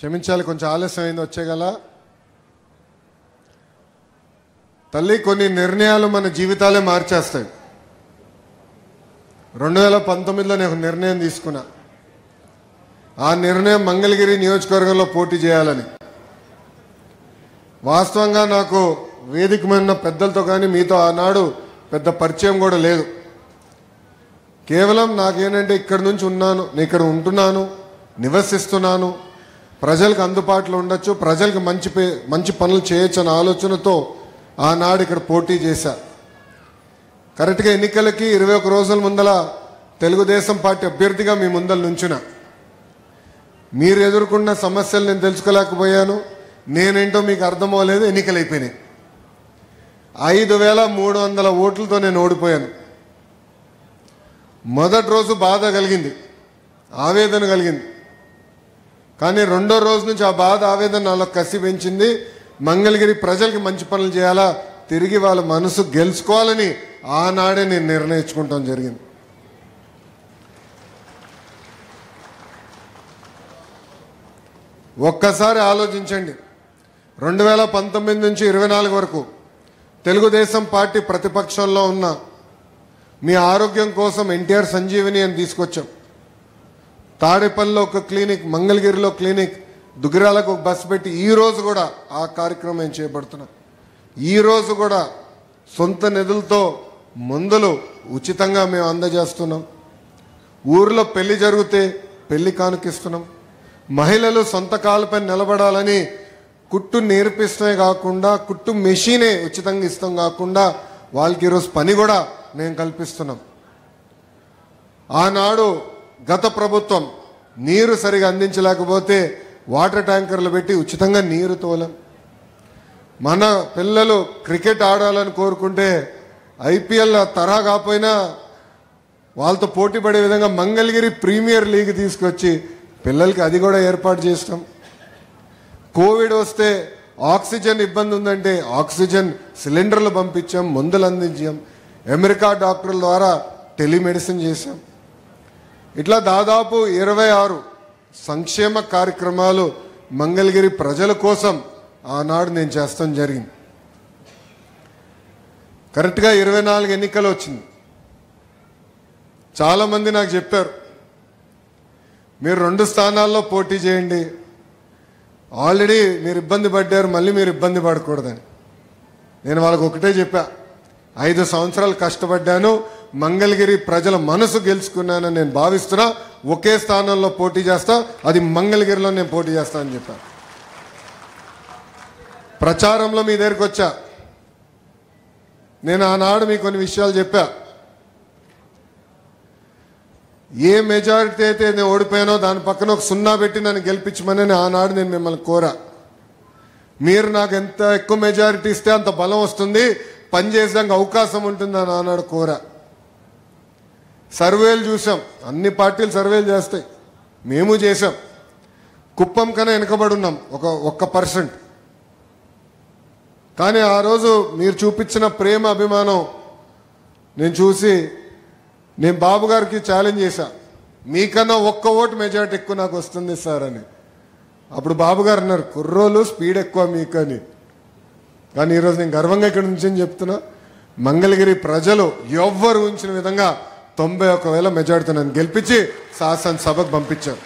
క్షమించాలి, కొంచెం ఆలస్యమైంది వచ్చేగల. తల్లి, కొన్ని నిర్ణయాలు మన జీవితాలే మార్చేస్తాయి. 2019లో నేను నిర్ణయం తీసుకున్నా. ఆ నిర్ణయం మంగళగిరి నియోజకవర్గంలో పోటీ చేయాలని. వాస్తవంగా నాకు వేదిక మీద ఉన్న పెద్దలతో కానీ మీతో ఆనాడు పెద్ద పరిచయం కూడా లేదు. కేవలం నాకేంటంటే ఇక్కడ నుంచి ఉన్నాను, నేను ఇక్కడ ఉంటున్నాను, నివసిస్తున్నాను, ప్రజలకు అందుబాటులో ఉండొచ్చు, ప్రజలకు మంచి పనులు చేయొచ్చు అనే ఆలోచనతో ఆనాడు ఇక్కడ పోటీ చేశా. కరెక్ట్గా ఎన్నికలకి 21 రోజుల ముందల తెలుగుదేశం పార్టీ అభ్యర్థిగా మీ ముందల నుంచున్నా. మీరు ఎదుర్కొన్న సమస్యలు నేను తెలుసుకోలేకపోయాను, నేనేంటో మీకు అర్థమవలేదు. ఎన్నికలు అయిపోయినాయి. 5300 ఓట్లతో నేను ఓడిపోయాను. మొదటి రోజు బాధ కలిగింది, ఆవేదన కలిగింది. కానీ రెండో రోజు నుంచి ఆ బాధ, ఆవేదన నాలో కసి పెంచింది. మంగళగిరి ప్రజలకి మంచి పనులు చేయాలా, తిరిగి వాళ్ళ మనసు గెలుచుకోవాలని ఆనాడే నేను నిర్ణయించుకుంటాం జరిగింది. ఒక్కసారి ఆలోచించండి. 2019 నుంచి 24 వరకు తెలుగుదేశం పార్టీ ప్రతిపక్షంలో ఉన్న మీ ఆరోగ్యం కోసం ఎన్టీఆర్ సంజీవిని అని తీసుకొచ్చాం. తాడేపల్లిలో ఒక క్లినిక్, మంగళగిరిలో క్లినిక్, దుగ్గిరాలకు ఒక బస్సు పెట్టి ఈ రోజు కూడా ఆ కార్యక్రమం మేము చేపడుతున్నాం. ఈ రోజు కూడా సొంత నిధులతో మందులు ఉచితంగా మేము అందజేస్తున్నాం. ఊర్లో పెళ్లి జరిగితే పెళ్లి కానుకిస్తున్నాం. మహిళలు సొంత కాళ్ళపై నిలబడాలని కుట్టు నేర్పిస్తమే కాకుండా, కుట్టు మెషినే ఉచితంగా ఇస్తాం కాకుండా వాళ్ళకి ఈరోజు పని కూడా మేము కల్పిస్తున్నాం. ఆనాడు గత ప్రభుత్వం నీరు సరిగా అందించలేకపోతే వాటర్ ట్యాంకర్లు పెట్టి ఉచితంగా నీరు తోలం. మన పిల్లలు క్రికెట్ ఆడాలని కోరుకుంటే ఐపీఎల్ తరహా కాకపోయినా వాళ్ళతో పోటీ పడే విధంగా మంగళగిరి ప్రీమియర్ లీగ్ తీసుకొచ్చి పిల్లలకి అది కూడా ఏర్పాటు చేస్తాం. కోవిడ్ వస్తే ఆక్సిజన్ ఇబ్బంది ఉందంటే ఆక్సిజన్ సిలిండర్లు పంపించాం, మందులు అందించాం. అమెరికా డాక్టర్ల ద్వారా టెలిమెడిసిన్ చేశాం. ఇట్లా దాదాపు 26 సంక్షేమ కార్యక్రమాలు మంగళగిరి ప్రజల కోసం ఆనాడు నేను చేస్తాం జరిగింది. కరెక్ట్గా 24 ఎన్నికలు వచ్చింది. చాలామంది నాకు చెప్పారు, మీరు 2 స్థానాల్లో పోటీ చేయండి, ఆల్రెడీ మీరు ఇబ్బంది పడ్డారు, మళ్ళీ మీరు ఇబ్బంది పడకూడదని. నేను వాళ్ళకు ఒకటే చెప్పా, 5 సంవత్సరాలు కష్టపడ్డాను, మంగళగిరి ప్రజల మనసు గెలుచుకున్నానని నేను భావిస్తున్నా. ఒకే స్థానంలో పోటీ చేస్తా, అది మంగళగిరిలో నేను పోటీ చేస్తా అని చెప్పా. ప్రచారంలో మీ దగ్గరికి వచ్చా. నేను ఆనాడు మీకు కొన్ని విషయాలు చెప్పా. ఏ మెజారిటీ అయితే నేను ఓడిపోయానో దాని పక్కన ఒక 0 పెట్టి నన్ను గెలిపించమని ఆనాడు నేను మిమ్మల్ని కోరా. మీరు నాకు ఎంత ఎక్కువ మెజారిటీ ఇస్తే అంత బలం వస్తుంది, పనిచేసడానికి అవకాశం ఉంటుందని ఆనాడు కోరా. సర్వేలు చూసాం, అన్ని పార్టీలు సర్వేలు చేస్తాయి, మేము చేసాం. కుప్పం కన్నా వెనుకబడి ఉన్నాం 1%. కానీ ఆ రోజు మీరు చూపించిన ప్రేమ, అభిమానం నేను చూసి నేను బాబు గారికి ఛాలెంజ్ చేశా, మీకన్నా 1 ఓటు మెజారిటీ ఎక్కువ నాకు వస్తుంది సార్ అని. అప్పుడు బాబు గారు అన్నారు, కుర్రోలు స్పీడ్ ఎక్కువ మీకని. కానీ ఈరోజు నేను గర్వంగా ఇక్కడ నుంచి చెప్తున్నా, మంగళగిరి ప్రజలు ఎవ్వరు ఊహించిన విధంగా 91,000 మెజారిటీతో నన్ను గెలిపించి శాసనసభకు పంపించారు.